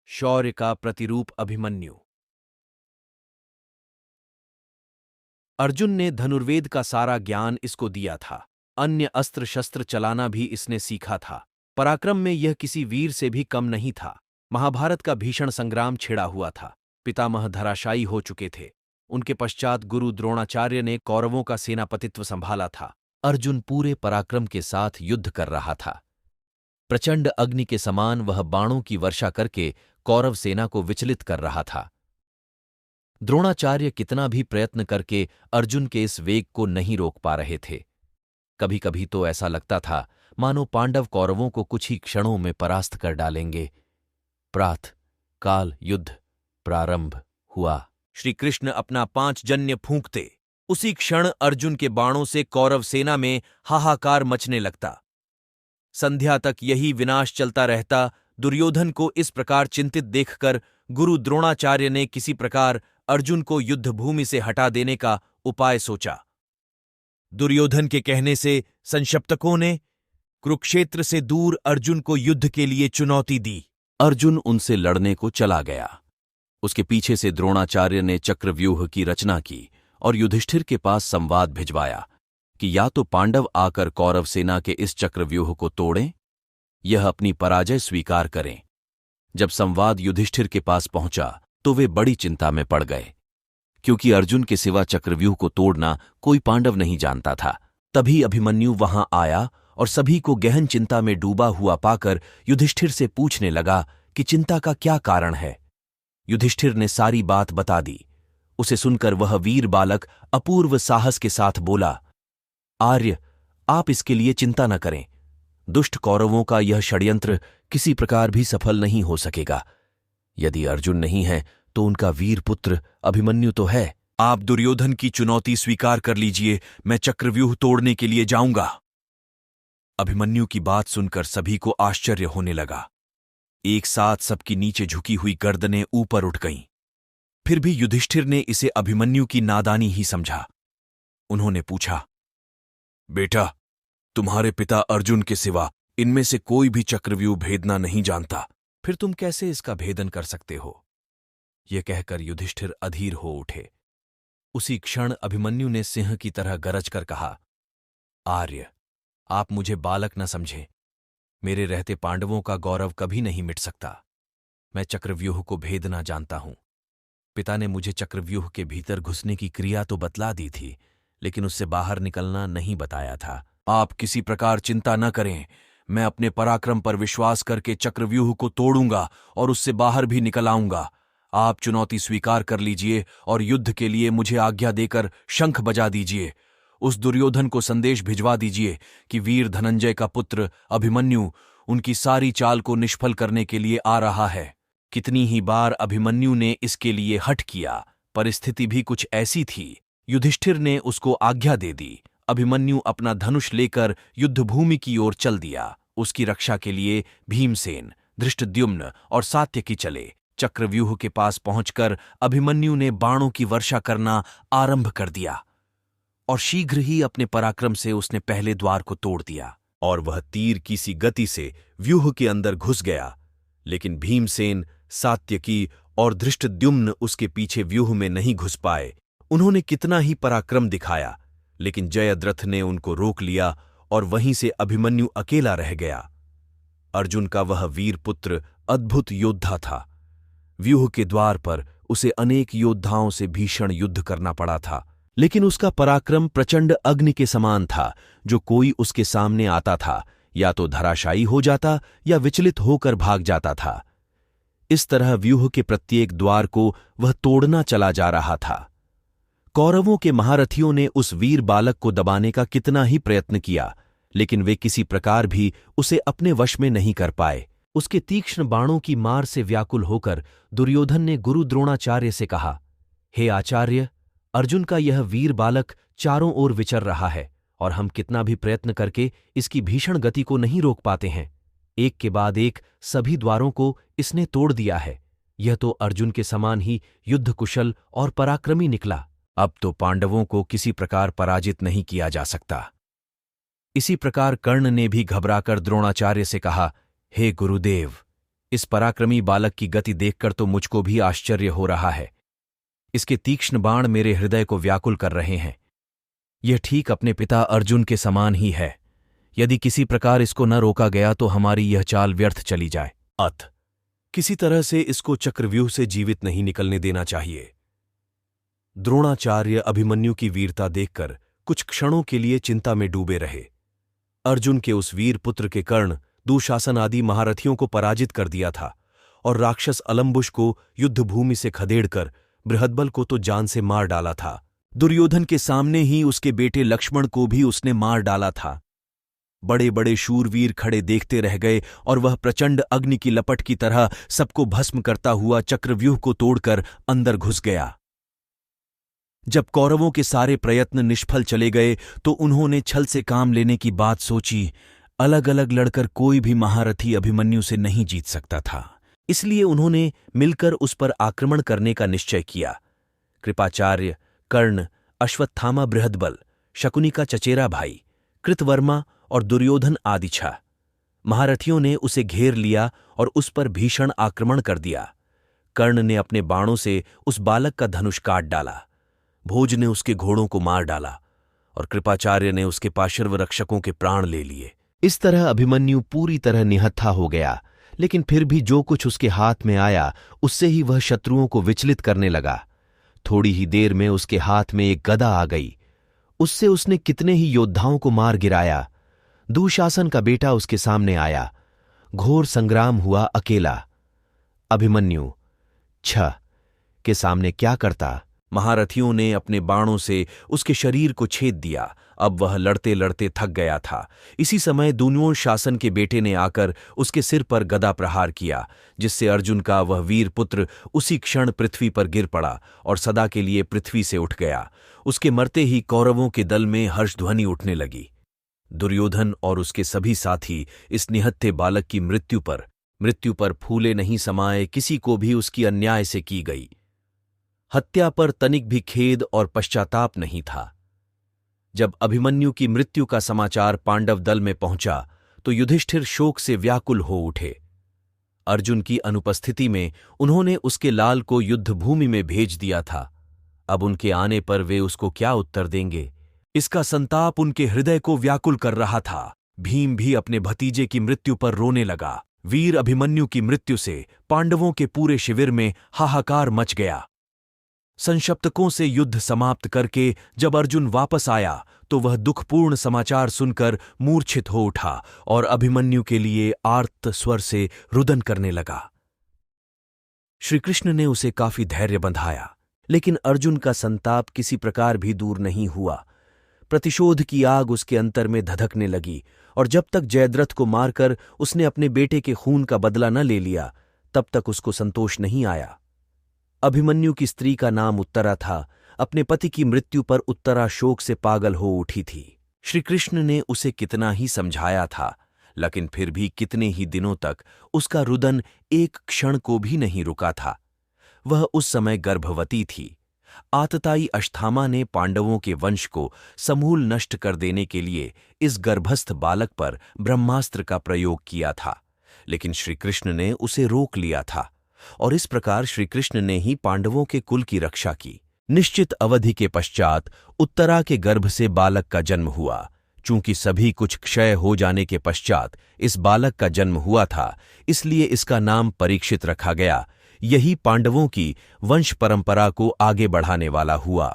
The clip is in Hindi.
शौर्य का प्रतिरूप अभिमन्यु। अर्जुन ने धनुर्वेद का सारा ज्ञान इसको दिया था। अन्य अस्त्र शस्त्र चलाना भी इसने सीखा था। पराक्रम में यह किसी वीर से भी कम नहीं था। महाभारत का भीषण संग्राम छिड़ा हुआ था। पितामह धराशायी हो चुके थे। उनके पश्चात गुरु द्रोणाचार्य ने कौरवों का सेनापतित्व संभाला था। अर्जुन पूरे पराक्रम के साथ युद्ध कर रहा था। प्रचंड अग्नि के समान वह बाणों की वर्षा करके कौरव सेना को विचलित कर रहा था। द्रोणाचार्य कितना भी प्रयत्न करके अर्जुन के इस वेग को नहीं रोक पा रहे थे। कभी कभी तो ऐसा लगता था मानो पांडव कौरवों को कुछ ही क्षणों में परास्त कर डालेंगे। प्रातः काल युद्ध प्रारंभ हुआ। श्री कृष्ण अपना 5 जन्य फूंकते, उसी क्षण अर्जुन के बाणों से कौरव सेना में हाहाकार मचने लगता। संध्या तक यही विनाश चलता रहता। दुर्योधन को इस प्रकार चिंतित देखकर गुरु द्रोणाचार्य ने किसी प्रकार अर्जुन को युद्धभूमि से हटा देने का उपाय सोचा। दुर्योधन के कहने से संशप्तकों ने कुरुक्षेत्र से दूर अर्जुन को युद्ध के लिए चुनौती दी। अर्जुन उनसे लड़ने को चला गया। उसके पीछे से द्रोणाचार्य ने चक्रव्यूह की रचना की और युधिष्ठिर के पास संवाद भिजवाया कि या तो पांडव आकर कौरव सेना के इस चक्रव्यूह को तोड़ें, यह अपनी पराजय स्वीकार करें। जब संवाद युधिष्ठिर के पास पहुंचा तो वे बड़ी चिंता में पड़ गए, क्योंकि अर्जुन के सिवा चक्रव्यूह को तोड़ना कोई पांडव नहीं जानता था। तभी अभिमन्यु वहां आया और सभी को गहन चिंता में डूबा हुआ पाकर युधिष्ठिर से पूछने लगा कि चिंता का क्या कारण है। युधिष्ठिर ने सारी बात बता दी। उसे सुनकर वह वीर बालक अपूर्व साहस के साथ बोला, आर्य, आप इसके लिए चिंता न करें। दुष्ट कौरवों का यह षड्यंत्र किसी प्रकार भी सफल नहीं हो सकेगा। यदि अर्जुन नहीं है तो उनका वीर पुत्र अभिमन्यु तो है। आप दुर्योधन की चुनौती स्वीकार कर लीजिए, मैं चक्रव्यूह तोड़ने के लिए जाऊंगा। अभिमन्यु की बात सुनकर सभी को आश्चर्य होने लगा। एक साथ सबकी नीचे झुकी हुई गर्दनें ऊपर उठ गईं। फिर भी युधिष्ठिर ने इसे अभिमन्यु की नादानी ही समझा। उन्होंने पूछा, बेटा, तुम्हारे पिता अर्जुन के सिवा इनमें से कोई भी चक्रव्यूह भेदना नहीं जानता, फिर तुम कैसे इसका भेदन कर सकते हो? यह कहकर युधिष्ठिर अधीर हो उठे। उसी क्षण अभिमन्यु ने सिंह की तरह गरज कर कहा, आर्य, आप मुझे बालक न समझें। मेरे रहते पांडवों का गौरव कभी नहीं मिट सकता। मैं चक्रव्यूह को भेदना जानता हूं। पिता ने मुझे चक्रव्यूह के भीतर घुसने की क्रिया तो बतला दी थी, लेकिन उससे बाहर निकलना नहीं बताया था। आप किसी प्रकार चिंता न करें, मैं अपने पराक्रम पर विश्वास करके चक्रव्यूह को तोड़ूंगा और उससे बाहर भी निकल आऊंगा। आप चुनौती स्वीकार कर लीजिए और युद्ध के लिए मुझे आज्ञा देकर शंख बजा दीजिए। उस दुर्योधन को संदेश भिजवा दीजिए कि वीर धनंजय का पुत्र अभिमन्यु उनकी सारी चाल को निष्फल करने के लिए आ रहा है। कितनी ही बार अभिमन्यु ने इसके लिए हठ किया, परिस्थिति भी कुछ ऐसी थी। युधिष्ठिर ने उसको आज्ञा दे दी। अभिमन्यु अपना धनुष लेकर युद्धभूमि की ओर चल दिया। उसकी रक्षा के लिए भीमसेन, धृष्टद्युम्न और सात्यकी चले। चक्रव्यूह के पास पहुंचकर अभिमन्यु ने बाणों की वर्षा करना आरंभ कर दिया और शीघ्र ही अपने पराक्रम से उसने पहले द्वार को तोड़ दिया और वह तीर की सी गति से व्यूह के अंदर घुस गया। लेकिन भीमसेन, सात्यकी और धृष्टद्युम्न उसके पीछे व्यूह में नहीं घुस पाए। उन्होंने कितना ही पराक्रम दिखाया, लेकिन जयद्रथ ने उनको रोक लिया और वहीं से अभिमन्यु अकेला रह गया। अर्जुन का वह वीर पुत्र अद्भुत योद्धा था। व्यूह के द्वार पर उसे अनेक योद्धाओं से भीषण युद्ध करना पड़ा था, लेकिन उसका पराक्रम प्रचंड अग्नि के समान था। जो कोई उसके सामने आता था या तो धराशायी हो जाता या विचलित होकर भाग जाता था। इस तरह व्यूह के प्रत्येक द्वार को वह तोड़ना चला जा रहा था। कौरवों के महारथियों ने उस वीर बालक को दबाने का कितना ही प्रयत्न किया, लेकिन वे किसी प्रकार भी उसे अपने वश में नहीं कर पाए। उसके तीक्ष्ण बाणों की मार से व्याकुल होकर दुर्योधन ने गुरु द्रोणाचार्य से कहा, हे आचार्य, अर्जुन का यह वीर बालक चारों ओर विचर रहा है और हम कितना भी प्रयत्न करके इसकी भीषण गति को नहीं रोक पाते हैं। एक के बाद एक सभी द्वारों को इसने तोड़ दिया है। यह तो अर्जुन के समान ही युद्ध कुशल और पराक्रमी निकला। अब तो पांडवों को किसी प्रकार पराजित नहीं किया जा सकता। इसी प्रकार कर्ण ने भी घबराकर द्रोणाचार्य से कहा, हे गुरुदेव, इस पराक्रमी बालक की गति देखकर तो मुझको भी आश्चर्य हो रहा है। इसके तीक्ष्ण बाण मेरे हृदय को व्याकुल कर रहे हैं। यह ठीक अपने पिता अर्जुन के समान ही है। यदि किसी प्रकार इसको न रोका गया तो हमारी यह चाल व्यर्थ चली जाए। किसी तरह से इसको चक्रव्यूह से जीवित नहीं निकलने देना चाहिए। द्रोणाचार्य अभिमन्यु की वीरता देखकर कुछ क्षणों के लिए चिंता में डूबे रहे। अर्जुन के उस वीर पुत्र के कर्ण, दुशासन आदि महारथियों को पराजित कर दिया था और राक्षस अलम्बुश को युद्धभूमि से खदेड़कर बृहद्बल को तो जान से मार डाला था। दुर्योधन के सामने ही उसके बेटे लक्ष्मण को भी उसने मार डाला था। बड़े बड़े शूरवीर खड़े देखते रह गए और वह प्रचंड अग्नि की लपट की तरह सबको भस्म करता हुआ चक्रव्यूह को तोड़कर अंदर घुस गया। जब कौरवों के सारे प्रयत्न निष्फल चले गए तो उन्होंने छल से काम लेने की बात सोची। अलग अलग लड़कर कोई भी महारथी अभिमन्यु से नहीं जीत सकता था, इसलिए उन्होंने मिलकर उस पर आक्रमण करने का निश्चय किया। कृपाचार्य, कर्ण, अश्वत्थामा बृहद्बल, शकुनी का चचेरा भाई, कृतवर्मा और दुर्योधन आदि 6 महारथियों ने उसे घेर लिया और उस पर भीषण आक्रमण कर दिया। कर्ण ने अपने बाणों से उस बालक का धनुष काट डाला, भोज ने उसके घोड़ों को मार डाला और कृपाचार्य ने उसके पार्श्व रक्षकों के प्राण ले लिए। इस तरह अभिमन्यु पूरी तरह निहत्था हो गया, लेकिन फिर भी जो कुछ उसके हाथ में आया उससे ही वह शत्रुओं को विचलित करने लगा। थोड़ी ही देर में उसके हाथ में एक गदा आ गई। उससे उसने कितने ही योद्धाओं को मार गिराया। दुशासन का बेटा उसके सामने आया। घोर संग्राम हुआ अकेला। अभिमन्यु के सामने क्या करता। महारथियों ने अपने बाणों से उसके शरीर को छेद दिया। अब वह लड़ते लड़ते थक गया था। इसी समय दुर्योधन के बेटे ने आकर उसके सिर पर गदा प्रहार किया, जिससे अर्जुन का वह वीर पुत्र उसी क्षण पृथ्वी पर गिर पड़ा और सदा के लिए पृथ्वी से उठ गया। उसके मरते ही कौरवों के दल में हर्षध्वनि उठने लगी। दुर्योधन और उसके सभी साथी इस निहत्थे बालक की मृत्यु पर फूले नहीं समाये। किसी को भी उसकी अन्याय से की गई हत्या पर तनिक भी खेद और पश्चाताप नहीं था। जब अभिमन्यु की मृत्यु का समाचार पांडव दल में पहुंचा तो युधिष्ठिर शोक से व्याकुल हो उठे। अर्जुन की अनुपस्थिति में उन्होंने उसके लाल को युद्धभूमि में भेज दिया था। अब उनके आने पर वे उसको क्या उत्तर देंगे, इसका संताप उनके हृदय को व्याकुल कर रहा था। भीम भी अपने भतीजे की मृत्यु पर रोने लगा। वीर अभिमन्यु की मृत्यु से पांडवों के पूरे शिविर में हाहाकार मच गया। संशप्तकों से युद्ध समाप्त करके जब अर्जुन वापस आया तो वह दुखपूर्ण समाचार सुनकर मूर्छित हो उठा और अभिमन्यु के लिए आर्त स्वर से रुदन करने लगा। श्रीकृष्ण ने उसे काफी धैर्य बंधाया, लेकिन अर्जुन का संताप किसी प्रकार भी दूर नहीं हुआ। प्रतिशोध की आग उसके अंतर में धधकने लगी और जब तक जयद्रथ को मारकर उसने अपने बेटे के खून का बदला न ले लिया तब तक उसको संतोष नहीं आया। अभिमन्यु की स्त्री का नाम उत्तरा था। अपने पति की मृत्यु पर उत्तरा शोक से पागल हो उठी थी। श्रीकृष्ण ने उसे कितना ही समझाया था, लेकिन फिर भी कितने ही दिनों तक उसका रुदन एक क्षण को भी नहीं रुका था। वह उस समय गर्भवती थी। आतताई अश्वत्थामा ने पांडवों के वंश को समूल नष्ट कर देने के लिए इस गर्भस्थ बालक पर ब्रह्मास्त्र का प्रयोग किया था, लेकिन श्रीकृष्ण ने उसे रोक लिया था और इस प्रकार श्रीकृष्ण ने ही पांडवों के कुल की रक्षा की। निश्चित अवधि के पश्चात उत्तरा के गर्भ से बालक का जन्म हुआ। चूंकि सभी कुछ क्षय हो जाने के पश्चात इस बालक का जन्म हुआ था, इसलिए इसका नाम परीक्षित रखा गया। यही पांडवों की वंश परंपरा को आगे बढ़ाने वाला हुआ।